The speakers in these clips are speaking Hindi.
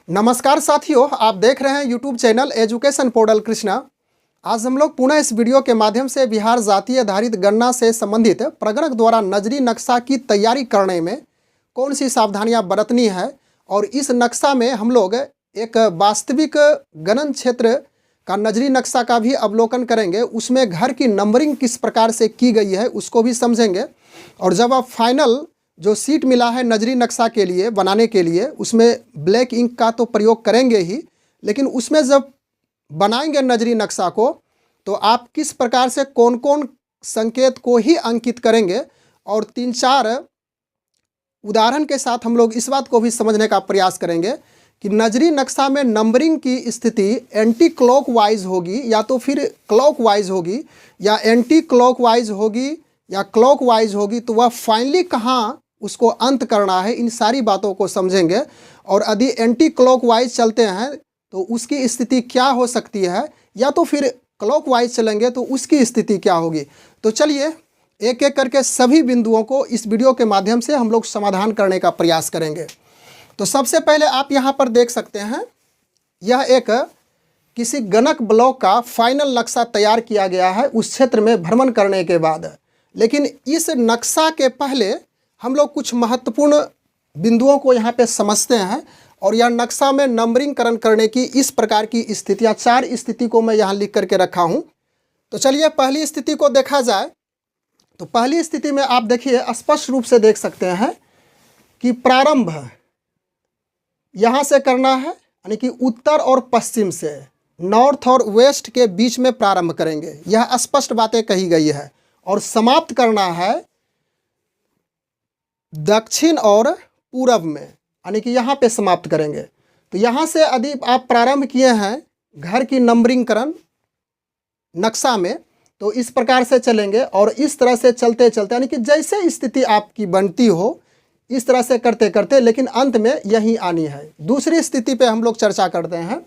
नमस्कार साथियों, आप देख रहे हैं YouTube channel education portal Krishna. आज हम लोग पुनः इस वीडियो के माध्यम से बिहार जातीय आधारित गणना से संबंधित प्रगणक द्वारा नजरी नक्शा की तैयारी करने में कौन सी सावधानियां बरतनी है और इस नक्शा में हम लोग एक वास्तविक गणन क्षेत्र का नजरी नक्शा का भी अवलोकन करेंगे। उसमें घर की नंबरिंग किस प्रकार से की गई है उसको भी समझेंगे। और जब आप फाइनल जो सीट मिला है नजरी नक्शा के लिए बनाने के लिए, उसमें ब्लैक इंक का तो प्रयोग करेंगे ही, लेकिन उसमें जब बनाएंगे नजरी नक्शा को तो आप किस प्रकार से कौन कौन संकेत को ही अंकित करेंगे। और 3-4 उदाहरण के साथ हम लोग इस बात को भी समझने का प्रयास करेंगे कि नजरी नक्शा में नंबरिंग की स्थिति एंटी क्लॉकवाइज होगी या तो फिर क्लॉकवाइज होगी, या एंटी क्लॉकवाइज होगी या क्लॉकवाइज होगी, तो वह फाइनली कहाँ उसको अंत करना है, इन सारी बातों को समझेंगे। और यदि एंटी क्लॉकवाइज चलते हैं तो उसकी स्थिति क्या हो सकती है, या तो फिर क्लॉकवाइज चलेंगे तो उसकी स्थिति क्या होगी। तो चलिए एक एक करके सभी बिंदुओं को इस वीडियो के माध्यम से हम लोग समाधान करने का प्रयास करेंगे। तो सबसे पहले आप यहाँ पर देख सकते हैं, यह एक किसी गणक ब्लॉक का फाइनल नक्शा तैयार किया गया है उस क्षेत्र में भ्रमण करने के बाद। लेकिन इस नक्शा के पहले हम लोग कुछ महत्वपूर्ण बिंदुओं को यहाँ पे समझते हैं। और यह नक्शा में नंबरिंगकरण करने की इस प्रकार की स्थितियाँ, 4 स्थिति को मैं यहाँ लिख करके रखा हूँ। तो चलिए पहली स्थिति को देखा जाए। तो पहली स्थिति में आप देखिए स्पष्ट रूप से देख सकते हैं कि प्रारंभ यहाँ से करना है, यानी कि उत्तर और पश्चिम से, नॉर्थ और वेस्ट के बीच में प्रारंभ करेंगे, यह स्पष्ट बातें कही गई है। और समाप्त करना है दक्षिण और पूरब में, यानी कि यहाँ पे समाप्त करेंगे। तो यहाँ से यदि आप प्रारंभ किए हैं घर की नंबरिंगकरण नक्शा में तो इस प्रकार से चलेंगे और इस तरह से चलते चलते, यानी कि जैसे स्थिति आपकी बनती हो इस तरह से करते करते, लेकिन अंत में यही आनी है। दूसरी स्थिति पे हम लोग चर्चा करते हैं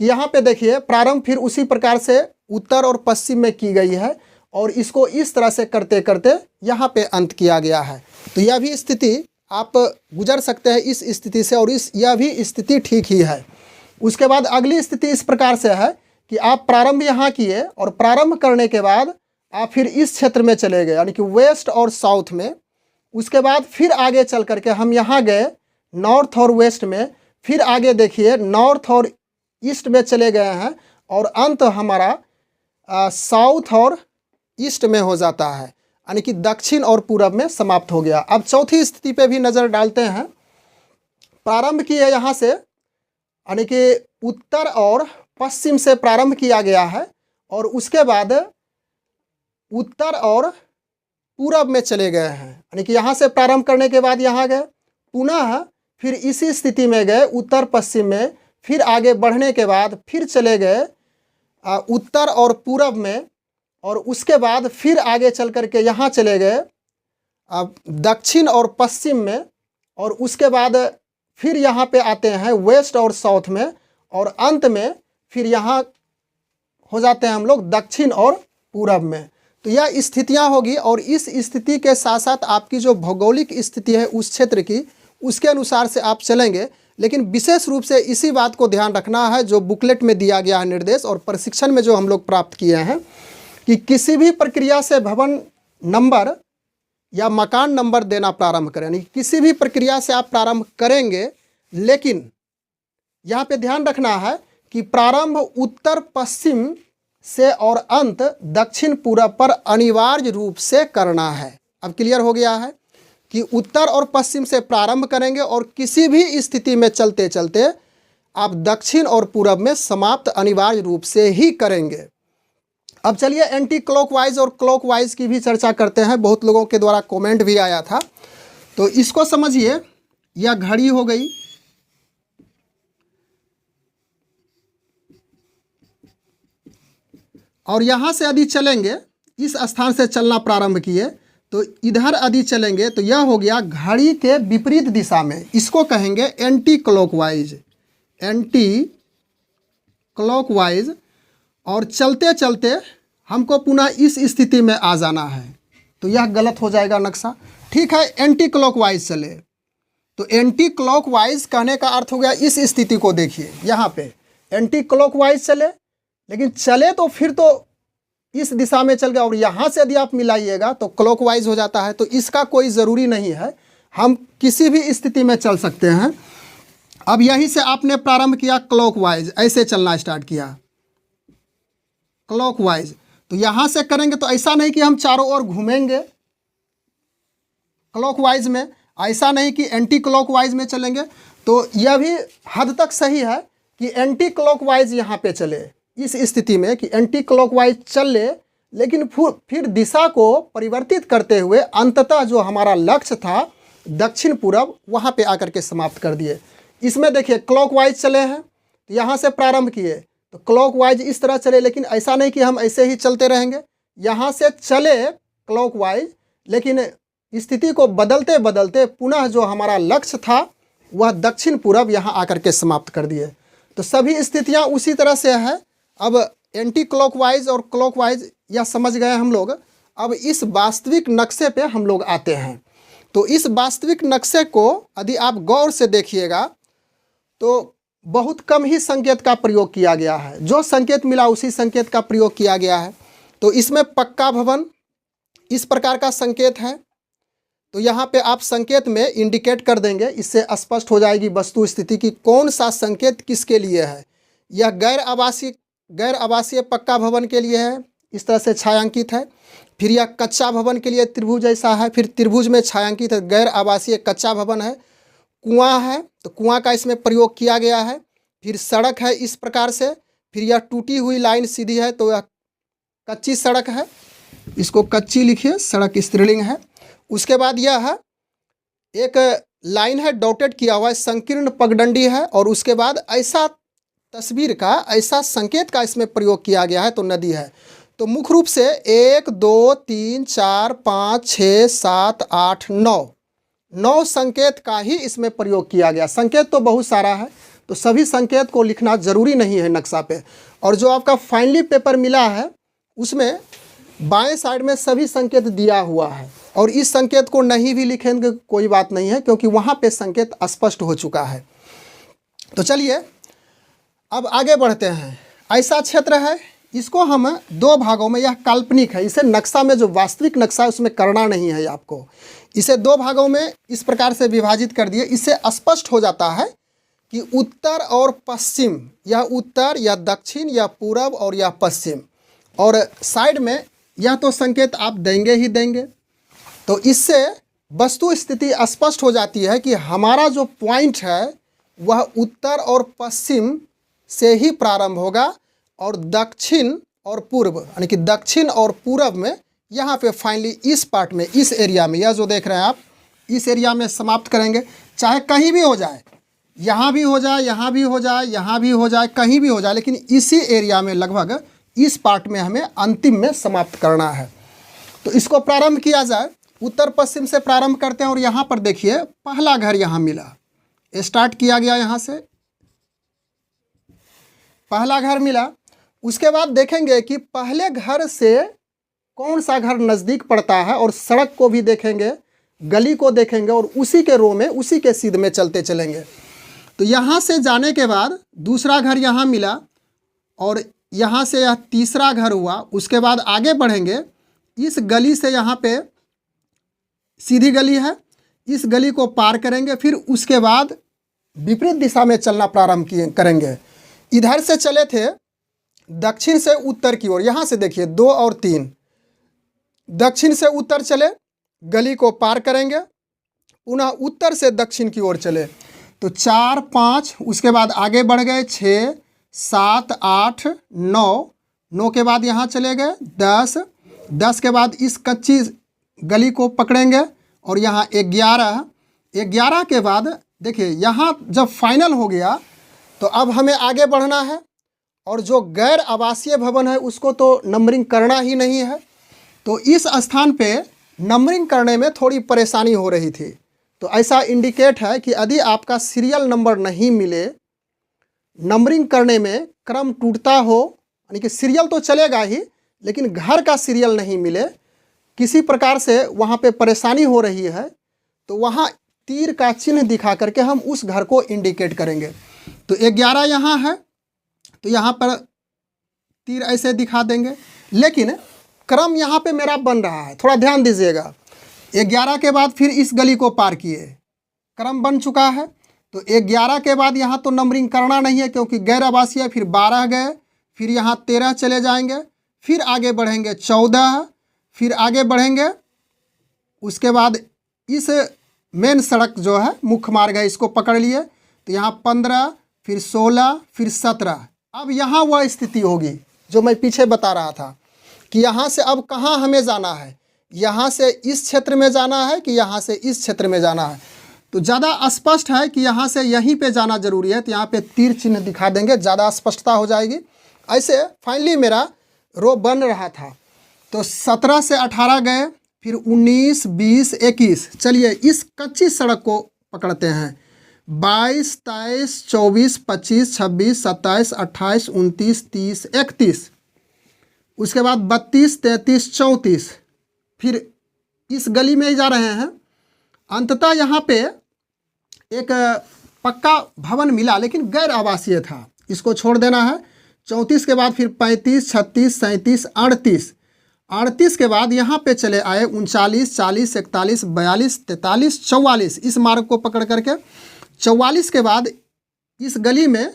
कि यहाँ पे देखिए प्रारंभ फिर उसी प्रकार से उत्तर और पश्चिम में की गई है और इसको इस तरह से करते करते यहाँ पे अंत किया गया है। तो यह भी स्थिति आप गुजर सकते हैं इस स्थिति से, और यह भी स्थिति ठीक ही है। उसके बाद अगली स्थिति इस प्रकार से है कि आप प्रारंभ यहाँ किए और प्रारंभ करने के बाद आप फिर इस क्षेत्र में चले गए, यानी कि वेस्ट और साउथ में। उसके बाद फिर आगे चल करके हम यहाँ गए नॉर्थ और वेस्ट में, फिर आगे देखिए नॉर्थ और ईस्ट में चले गए हैं और अंत हमारा साउथ और ईस्ट में हो जाता है, यानी कि दक्षिण और पूरब में समाप्त हो गया। अब चौथी स्थिति पे भी नज़र डालते हैं। प्रारंभ किए यहाँ से, यानी कि उत्तर और पश्चिम से प्रारंभ किया गया है और उसके बाद उत्तर और पूरब में चले गए हैं, यानी कि यहाँ से प्रारंभ करने के बाद यहाँ गए, पुनः फिर इसी स्थिति में गए उत्तर पश्चिम में, फिर आगे बढ़ने के बाद फिर चले गए उत्तर और पूरब में, और उसके बाद फिर आगे चल करके यहाँ चले गए दक्षिण और पश्चिम में, और उसके बाद फिर यहाँ पे आते हैं वेस्ट और साउथ में, और अंत में फिर यहाँ हो जाते हैं हम लोग दक्षिण और पूरब में। तो यह स्थितियाँ होगी और इस स्थिति के साथ साथ आपकी जो भौगोलिक स्थिति है उस क्षेत्र की, उसके अनुसार से आप चलेंगे। लेकिन विशेष रूप से इसी बात को ध्यान रखना है जो बुकलेट में दिया गया है निर्देश और प्रशिक्षण में जो हम लोग प्राप्त किए हैं, कि किसी भी प्रक्रिया से भवन नंबर या मकान नंबर देना प्रारंभ करें, यानी किसी भी प्रक्रिया से आप प्रारंभ करेंगे, लेकिन यहाँ पे ध्यान रखना है कि प्रारंभ उत्तर पश्चिम से और अंत दक्षिण पूरब पर अनिवार्य रूप से करना है। अब क्लियर हो गया है कि उत्तर और पश्चिम से प्रारंभ करेंगे और किसी भी स्थिति में चलते चलते आप दक्षिण और पूरब में समाप्त अनिवार्य रूप से ही करेंगे। अब चलिए एंटी क्लॉकवाइज और क्लॉकवाइज की भी चर्चा करते हैं। बहुत लोगों के द्वारा कमेंट भी आया था, तो इसको समझिए। यह घड़ी हो गई, और यहाँ से यदि चलेंगे, इस स्थान से चलना प्रारंभ किए तो इधर यदि चलेंगे तो यह हो गया घड़ी के विपरीत दिशा में, इसको कहेंगे एंटी क्लॉकवाइज, एंटी क्लॉकवाइज। और चलते चलते हमको पुनः इस स्थिति में आ जाना है, तो यह गलत हो जाएगा नक्शा। ठीक है, एंटी क्लॉकवाइज चले, तो एंटी क्लॉकवाइज कहने का अर्थ हो गया, इस स्थिति को देखिए यहाँ पे एंटी क्लॉकवाइज चले, लेकिन चले तो फिर तो इस दिशा में चल गया, और यहाँ से यदि आप मिलाइएगा तो क्लॉकवाइज हो जाता है। तो इसका कोई ज़रूरी नहीं है, हम किसी भी स्थिति में चल सकते हैं। अब यहीं से आपने प्रारंभ किया क्लॉकवाइज, ऐसे चलना स्टार्ट किया क्लॉकवाइज, तो यहाँ से करेंगे तो ऐसा नहीं कि हम चारों ओर घूमेंगे क्लॉकवाइज में, ऐसा नहीं कि एंटी क्लॉकवाइज में चलेंगे। तो यह भी हद तक सही है कि एंटी क्लॉकवाइज यहाँ पे चले, इस स्थिति में कि एंटी क्लॉकवाइज चले, लेकिन फिर दिशा को परिवर्तित करते हुए अंततः जो हमारा लक्ष्य था दक्षिण पूर्व, वहाँ पे आकर के समाप्त कर दिए। इसमें देखिए क्लॉकवाइज चले हैं, तो यहाँ से प्रारंभ किए तो क्लॉकवाइज इस तरह चले, लेकिन ऐसा नहीं कि हम ऐसे ही चलते रहेंगे, यहाँ से चले क्लॉकवाइज, लेकिन स्थिति को बदलते बदलते पुनः जो हमारा लक्ष्य था वह दक्षिण पूर्व यहाँ आकर के समाप्त कर दिए। तो सभी स्थितियाँ उसी तरह से है। अब एंटी क्लॉकवाइज और क्लॉकवाइज यह समझ गए हम लोग। अब इस वास्तविक नक्शे पे हम लोग आते हैं। तो इस वास्तविक नक्शे को यदि आप गौर से देखिएगा तो बहुत कम ही संकेत का प्रयोग किया गया है, जो संकेत मिला उसी संकेत का प्रयोग किया गया है। तो इसमें पक्का भवन इस प्रकार का संकेत है, तो यहाँ पे आप संकेत में इंडिकेट कर देंगे, इससे स्पष्ट हो जाएगी वस्तु स्थिति की कौन सा संकेत किसके लिए है। यह गैर आवासीय पक्का भवन के लिए है, इस तरह से छायांकित है। फिर यह कच्चा भवन के लिए त्रिभुज ऐसा है, फिर त्रिभुज में छायांकित है, गैर आवासीय कच्चा भवन है। कुआं है तो कुआं का इसमें प्रयोग किया गया है। फिर सड़क है इस प्रकार से, फिर यह टूटी हुई लाइन सीधी है तो यह कच्ची सड़क है, इसको कच्ची लिखिए, सड़क स्त्रीलिंग है। उसके बाद यह है एक लाइन है डॉटेड किया हुआ है, संकीर्ण पगडंडी है, और उसके बाद ऐसा तस्वीर का ऐसा संकेत का इसमें प्रयोग किया गया है तो नदी है। तो मुख्य रूप से 1 2 3 4 5 6 7 8 9 संकेत का ही इसमें प्रयोग किया गया। संकेत तो बहुत सारा है, तो सभी संकेत को लिखना जरूरी नहीं है नक्शा पे। और जो आपका फाइनली पेपर मिला है उसमें बाएं साइड में सभी संकेत दिया हुआ है, और इस संकेत को नहीं भी लिखेंगे कोई बात नहीं है, क्योंकि वहाँ पे संकेत स्पष्ट हो चुका है। तो चलिए अब आगे बढ़ते हैं। ऐसा क्षेत्र है, इसको हम दो भागों में, यह काल्पनिक है, इसे नक्शा में जो वास्तविक नक्शा है उसमें करना नहीं है आपको। इसे दो भागों में इस प्रकार से विभाजित कर दिए, इससे स्पष्ट हो जाता है कि उत्तर और पश्चिम, यह उत्तर या दक्षिण या पूरब और यह पश्चिम, और साइड में यह तो संकेत आप देंगे ही देंगे। तो इससे वस्तु स्थिति स्पष्ट हो जाती है कि हमारा जो पॉइंट है वह उत्तर और पश्चिम से ही प्रारंभ होगा, और दक्षिण और पूर्व यानी कि दक्षिण और पूरब में यहाँ पे फाइनली इस पार्ट में, इस एरिया में, यह जो देख रहे हैं आप, इस एरिया में समाप्त करेंगे। चाहे कहीं भी हो जाए, यहाँ भी हो जाए, यहाँ भी हो जाए, यहाँ भी हो जाए, कहीं भी हो जाए, लेकिन इसी एरिया में लगभग इस पार्ट में हमें अंतिम में समाप्त करना है। तो इसको प्रारंभ किया जाए, उत्तर पश्चिम से प्रारंभ करते हैं। और यहाँ पर देखिए पहला घर यहाँ मिला, स्टार्ट किया गया, यहाँ से पहला घर मिला। उसके बाद देखेंगे कि पहले घर से कौन सा घर नज़दीक पड़ता है, और सड़क को भी देखेंगे, गली को देखेंगे, और उसी के रो में, उसी के सीध में चलते चलेंगे। तो यहाँ से जाने के बाद दूसरा घर यहाँ मिला, और यहाँ से यह तीसरा घर हुआ। उसके बाद आगे बढ़ेंगे, इस गली से यहाँ पे सीधी गली है, इस गली को पार करेंगे, फिर उसके बाद विपरीत दिशा में चलना प्रारंभ करेंगे। इधर से चले थे दक्षिण से उत्तर की ओर, यहाँ से देखिए 2 और 3, दक्षिण से उत्तर चले, गली को पार करेंगे, पुनः उत्तर से दक्षिण की ओर चले, तो 4 5, उसके बाद आगे बढ़ गए 6 7 8 9 के बाद यहाँ चले गए 10 के बाद इस कच्ची गली को पकड़ेंगे, और यहाँ 11 के बाद देखिए यहाँ जब फाइनल हो गया तो अब हमें आगे बढ़ना है, और जो गैर आवासीय भवन है उसको तो नंबरिंग करना ही नहीं है। तो इस स्थान पे नंबरिंग करने में थोड़ी परेशानी हो रही थी, तो ऐसा इंडिकेट है कि यदि आपका सीरियल नंबर नहीं मिले, नंबरिंग करने में क्रम टूटता हो, यानी कि सीरियल तो चलेगा ही लेकिन घर का सीरियल नहीं मिले, किसी प्रकार से वहाँ पे परेशानी हो रही है, तो वहाँ तीर का चिन्ह दिखा करके हम उस घर को इंडिकेट करेंगे। तो 11 यहाँ है तो यहाँ पर तीर ऐसे दिखा देंगे, लेकिन क्रम यहाँ पे मेरा बन रहा है, थोड़ा ध्यान दीजिएगा। 11 के बाद फिर इस गली को पार किए, क्रम बन चुका है। तो 11 के बाद यहाँ तो नंबरिंग करना नहीं है क्योंकि गैर आवासीय है, फिर 12 गए, फिर यहाँ 13 चले जाएंगे, फिर आगे बढ़ेंगे 14, फिर आगे बढ़ेंगे, उसके बाद इस मेन सड़क जो है मुख्य मार्ग है इसको पकड़ लिए, तो यहाँ 15, फिर 16, फिर 17। अब यहाँ वह स्थिति होगी जो मैं पीछे बता रहा था कि यहाँ से अब कहाँ हमें जाना है, यहाँ से इस क्षेत्र में जाना है कि यहाँ से इस क्षेत्र में जाना है। तो ज़्यादा स्पष्ट है कि यहाँ से यहीं पे जाना जरूरी है, तो यहाँ पे तीर चिन्ह दिखा देंगे, ज़्यादा स्पष्टता हो जाएगी। ऐसे फाइनली मेरा रो बन रहा था। तो 17 से 18 गए, फिर 19, 20, 21। चलिए इस कच्ची सड़क को पकड़ते हैं। 22, 23, 24, 25, 26, 27, 28, 29, 30, 31। उसके बाद 32, 33, 34। फिर इस गली में ही जा रहे हैं। अंततः यहाँ पे एक पक्का भवन मिला लेकिन गैर आवासीय था, इसको छोड़ देना है। 34 के बाद फिर 35, 36, 37, 38। 38 के बाद यहाँ पे चले आए 39, 40, 41, 42, 43, 44। इस मार्ग को पकड़ करके 44 के बाद इस गली में,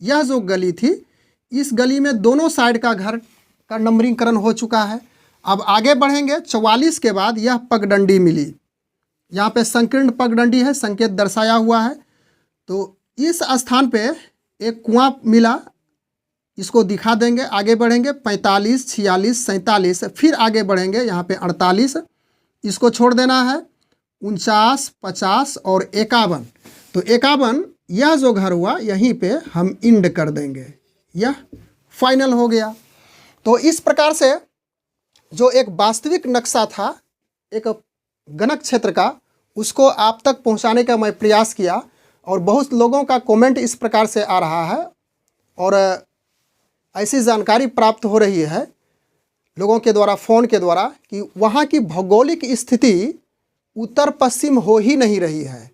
यह जो गली थी, इस गली में दोनों साइड का घर का नंबरिंगकरण हो चुका है। अब आगे बढ़ेंगे। 44 के बाद यह पगडंडी मिली, यहाँ पे संकीर्ण पगडंडी है, संकेत दर्शाया हुआ है। तो इस स्थान पे एक कुआं मिला, इसको दिखा देंगे। आगे बढ़ेंगे 45, 46, 47, फिर आगे बढ़ेंगे यहाँ पे 48, इसको छोड़ देना है। 49, 50 और 51। तो 51 यह जो घर हुआ यहीं पे हम इंड कर देंगे, यह फाइनल हो गया। तो इस प्रकार से जो एक वास्तविक नक्शा था एक गणक क्षेत्र का, उसको आप तक पहुंचाने का मैं प्रयास किया और बहुत लोगों का कमेंट इस प्रकार से आ रहा है और ऐसी जानकारी प्राप्त हो रही है लोगों के द्वारा, फ़ोन के द्वारा, कि वहाँ की भौगोलिक स्थिति उत्तर पश्चिम हो ही नहीं रही है।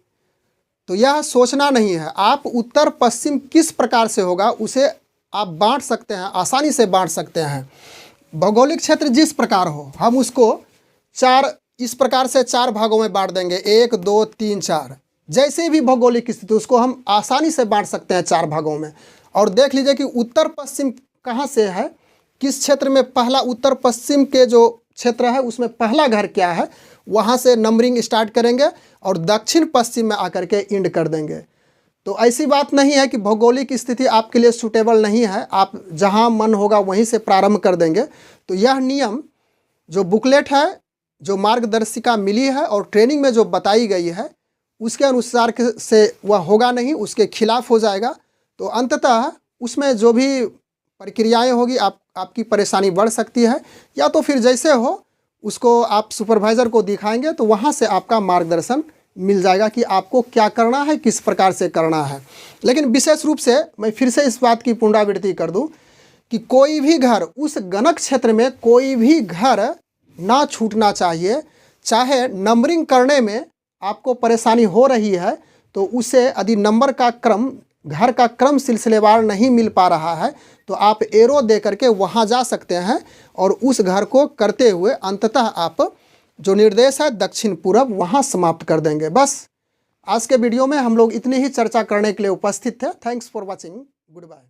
तो यह सोचना नहीं है, आप उत्तर पश्चिम किस प्रकार से होगा उसे आप बांट सकते हैं, आसानी से बांट सकते हैं। भौगोलिक क्षेत्र जिस प्रकार हो, हम उसको इस प्रकार से 4 भागों में बांट देंगे, 1, 2, 3, 4। जैसे भी भौगोलिक स्थिति उसको हम आसानी से बांट सकते हैं 4 भागों में। और देख लीजिए कि उत्तर पश्चिम कहाँ से है, किस क्षेत्र में पहला, उत्तर पश्चिम के जो क्षेत्र है उसमें पहला घर क्या है, वहाँ से नंबरिंग स्टार्ट करेंगे और दक्षिण पश्चिम में आकर के इंड कर देंगे। तो ऐसी बात नहीं है कि भौगोलिक स्थिति आपके लिए सूटेबल नहीं है, आप जहाँ मन होगा वहीं से प्रारंभ कर देंगे। तो यह नियम जो बुकलेट है, जो मार्गदर्शिका मिली है और ट्रेनिंग में जो बताई गई है, उसके अनुसार से वह होगा नहीं, उसके खिलाफ हो जाएगा। तो अंततः उसमें जो भी प्रक्रियाएं होगी आपकी परेशानी बढ़ सकती है, या तो फिर जैसे हो उसको आप सुपरवाइज़र को दिखाएंगे तो वहाँ से आपका मार्गदर्शन मिल जाएगा कि आपको क्या करना है, किस प्रकार से करना है। लेकिन विशेष रूप से मैं फिर से इस बात की पुनरावृत्ति कर दूं कि कोई भी घर, उस गणक क्षेत्र में कोई भी घर ना छूटना चाहिए। चाहे नंबरिंग करने में आपको परेशानी हो रही है तो उसे यदि नंबर का क्रम, घर का क्रम सिलसिलेवार नहीं मिल पा रहा है तो आप एरो दे करके वहाँ जा सकते हैं और उस घर को करते हुए अंततः आप जो निर्देश है दक्षिण पूर्व वहाँ समाप्त कर देंगे। बस आज के वीडियो में हम लोग इतनी ही चर्चा करने के लिए उपस्थित थे। Thanks for watching, good bye.